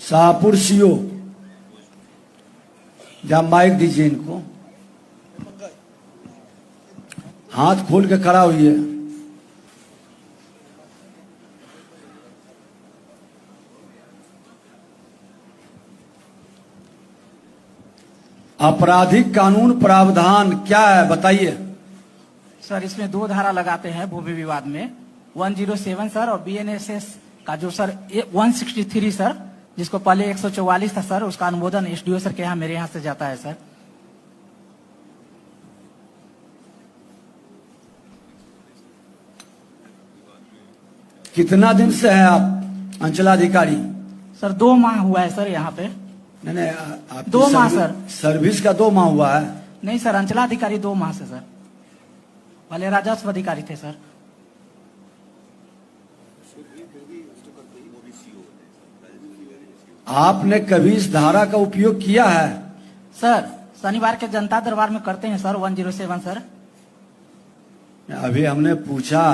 Shahpur CO, या mic दीजिए इनको। हाथ खोल के खड़ा हुई है। आपराधिक कानून प्रावधान क्या है बताइए। सर इसमें 2 धारा लगाते हैं भूमि विवाद में, 107 सर और बीएनएसएस का जो सर 163 सर, जिसको पहले 144 था सर, उसका अनुमोदन एसडीओ सर के यहाँ मेरे यहाँ से जाता है सर। कितना दिन से हैं आप अंचलाधिकारी? सर 2 माह हुआ है सर यहाँ पे। नहीं, आप 2 माह सर। सर्विस का 2 माह हुआ है? नहीं सर, अंचलाधिकारी 2 माह से सर, पहले राजस्व अधिकारी थे सर। आपने कभी इस धारा का उपयोग किया है? सर शनिवार के जनता दरबार में करते हैं सर 107 सर। अभी हमने पूछा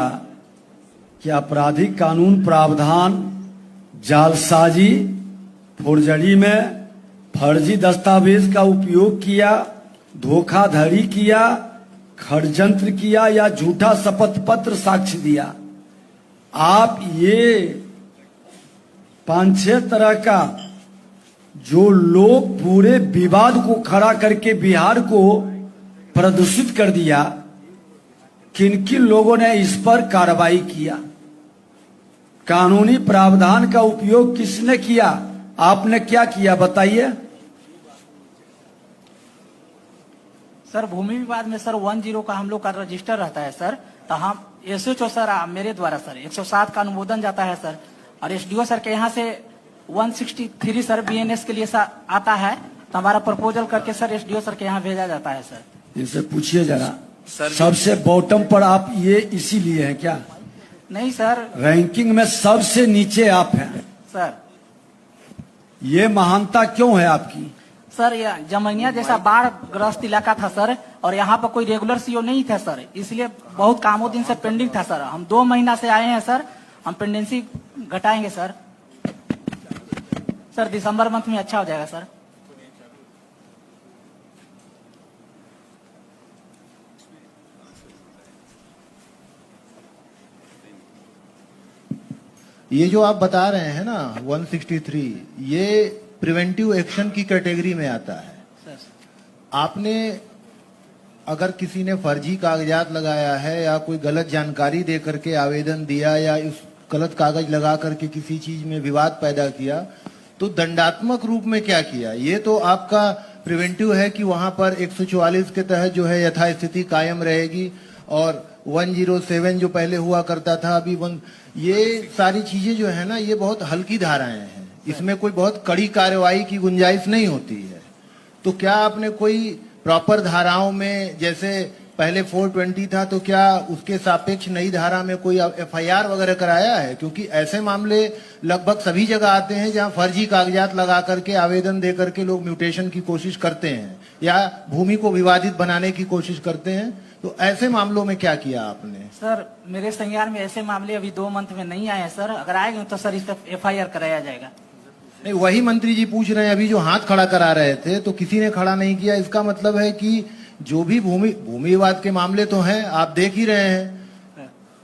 कि आपराधिक कानून प्रावधान जालसाजी, फोर्जरी में फर्जी दस्तावेज का उपयोग किया, धोखाधड़ी किया, षड्यंत्र किया या झूठा शपथ पत्र साक्ष्य दिया। आप ये 5-6 तरह का जो लोग पूरे विवाद को खड़ा करके बिहार को प्रदूषित कर दिया, किन किन लोगों ने इस पर कार्रवाई किया? कानूनी प्रावधान का उपयोग किसने किया? आपने क्या किया बताइए। सर भूमि विवाद में सर 10 का हम लोग का रजिस्टर रहता है सर, तो हम एसएचओ सर मेरे द्वारा सर 107 का अनुमोदन जाता है सर, और एसडीओ सर के यहाँ से 163 सर बीएनएस के लिए सर आता है, तो हमारा प्रपोजल करके सर एसडीओ सर के यहाँ भेजा जाता है सर। इनसे पूछिए जरा, सबसे बॉटम पर आप ये इसीलिए हैं क्या? नहीं सर, रैंकिंग में सबसे नीचे आप हैं सर। ये महानता क्यों है आपकी? सर यह जमैनिया जैसा बाढ़ ग्रस्त इलाका था सर, और यहाँ पर कोई रेगुलर सीओ नहीं था सर, इसलिए बहुत कामों दिन से पेंडिंग था सर। हम 2 महीना से आए हैं सर, हम पेंडेंसी घटाएंगे सर। सर दिसंबर मंथ में अच्छा हो जाएगा सर। ये जो आप बता रहे हैं ना 163, ये प्रिवेंटिव एक्शन की कैटेगरी में आता है। आपने अगर किसी ने फर्जी कागजात लगाया है या कोई गलत जानकारी दे करके आवेदन दिया या इस गलत कागज लगा करके किसी चीज में विवाद पैदा किया, तो दंडात्मक रूप में क्या किया? ये तो आपका प्रिवेंटिव है कि वहां पर 144 के तहत जो है यथास्थिति कायम रहेगी, और 107 जो पहले हुआ करता था अभी ये सारी चीजें जो है ना, ये बहुत हल्की धाराएं हैं, इसमें कोई बहुत कड़ी कार्रवाई की गुंजाइश नहीं होती है। तो क्या आपने कोई प्रॉपर धाराओं में, जैसे पहले 420 था, तो क्या उसके सापेक्ष नई धारा में कोई एफआईआर वगैरह कराया है? क्योंकि ऐसे मामले लगभग सभी जगह आते हैं जहां फर्जी कागजात लगा करके आवेदन दे करके लोग म्यूटेशन की कोशिश करते हैं या भूमि को विवादित बनाने की कोशिश करते हैं। तो ऐसे मामलों में क्या किया आपने? सर मेरे संज्ञान में ऐसे मामले अभी 2 मंथ में नहीं आए हैं सर, अगर आएंगे तो सर इस पर एफआईआर कराया जाएगा। नहीं, वही मंत्री जी पूछ रहे हैं, अभी जो हाथ खड़ा करा रहे थे तो किसी ने खड़ा नहीं किया। इसका मतलब है कि जो भी भूमि विवाद के मामले तो हैं, आप देख ही रहे हैं,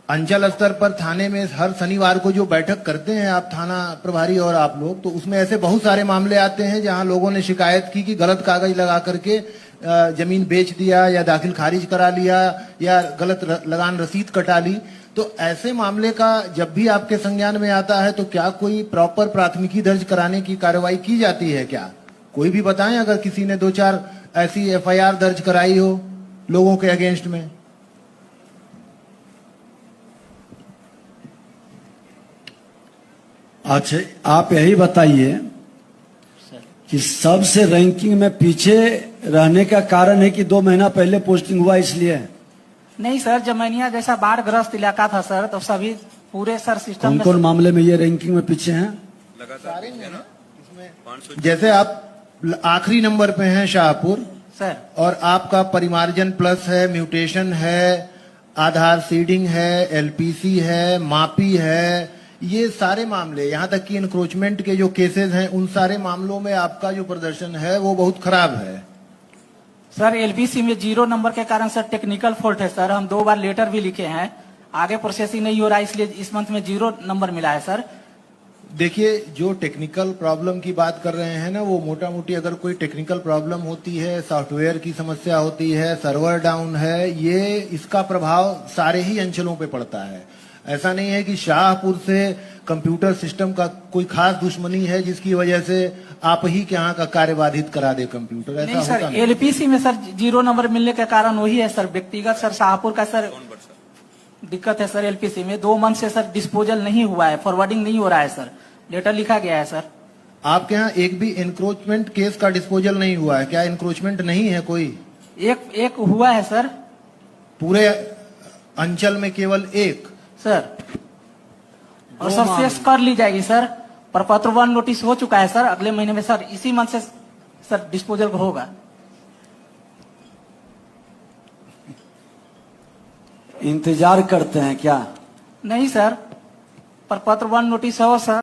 अंचल स्तर पर थाने में हर शनिवार को जो बैठक करते हैं आप थाना प्रभारी और आप लोग, तो उसमें ऐसे बहुत सारे मामले आते हैं जहां लोगों ने शिकायत की कि गलत कागज लगा करके जमीन बेच दिया या दाखिल खारिज करा लिया या गलत लगान रसीद कटा ली। तो ऐसे मामले का जब भी आपके संज्ञान में आता है तो क्या कोई प्रॉपर प्राथमिकी दर्ज कराने की कार्रवाई की जाती है क्या? कोई भी बताएं अगर किसी ने 2-4 ऐसी एफआईआर दर्ज कराई हो लोगों के अगेंस्ट में। अच्छा, आप यही बताइए कि सबसे रैंकिंग में पीछे रहने का कारण है कि 2 महीना पहले पोस्टिंग हुआ इसलिए? नहीं सर, जमैनिया जैसा बाढ़ ग्रस्त इलाका था सर, तो सभी पूरे सर सिस्टम कौन मामले में ये रैंकिंग में पीछे हैं? सारे हैं ना इसमें। जैसे आप आखिरी नंबर पे हैं शाहपुर सर, और आपका परिमार्जन प्लस है, म्यूटेशन है, आधार सीडिंग है, एलपीसी है, मापी है, ये सारे मामले, यहाँ तक कि इंक्रोचमेंट के जो केसेस हैं, उन सारे मामलों में आपका जो प्रदर्शन है वो बहुत खराब है। सर एलपीसी में 0 नंबर के कारण सर टेक्निकल फॉल्ट है सर, हम 2 बार लेटर भी लिखे हैं, आगे प्रोसेसिंग नहीं हो रहा है, इसलिए इस मंथ में 0 नंबर मिला है सर। देखिए, जो टेक्निकल प्रॉब्लम की बात कर रहे हैं ना, वो मोटा मोटी अगर कोई टेक्निकल प्रॉब्लम होती है, सॉफ्टवेयर की समस्या होती है, सर्वर डाउन है, ये इसका प्रभाव सारे ही अंचलों पे पड़ता है। ऐसा नहीं है कि शाहपुर से कंप्यूटर सिस्टम का कोई खास दुश्मनी है जिसकी वजह से आप ही के यहाँ का कार्य बाधित करा दे कंप्यूटर, ऐसा नहीं होता सर, नहीं। एलपीसी में सर 0 नंबर मिलने के कारण वही है सर, व्यक्तिगत सर शाहपुर का सर दिक्कत है सर। एलपीसी में 2 मंथ से सर डिस्पोजल नहीं हुआ है, फॉरवर्डिंग नहीं हो रहा है सर, लेटर लिखा गया है सर। आपके यहाँ एक भी इंक्रोचमेंट केस का डिस्पोजल नहीं हुआ है क्या? इंक्रोचमेंट नहीं है कोई? एक हुआ है सर, पूरे अंचल में केवल एक सर, और सर शेष कर ली जाएगी सर। प्रपत्र 1 नोटिस हो चुका है सर, अगले महीने में सर इसी मंथ से सर डिस्पोजल होगा। इंतजार करते हैं क्या? नहीं सर, प्रपत्र 1 नोटिस हो सर।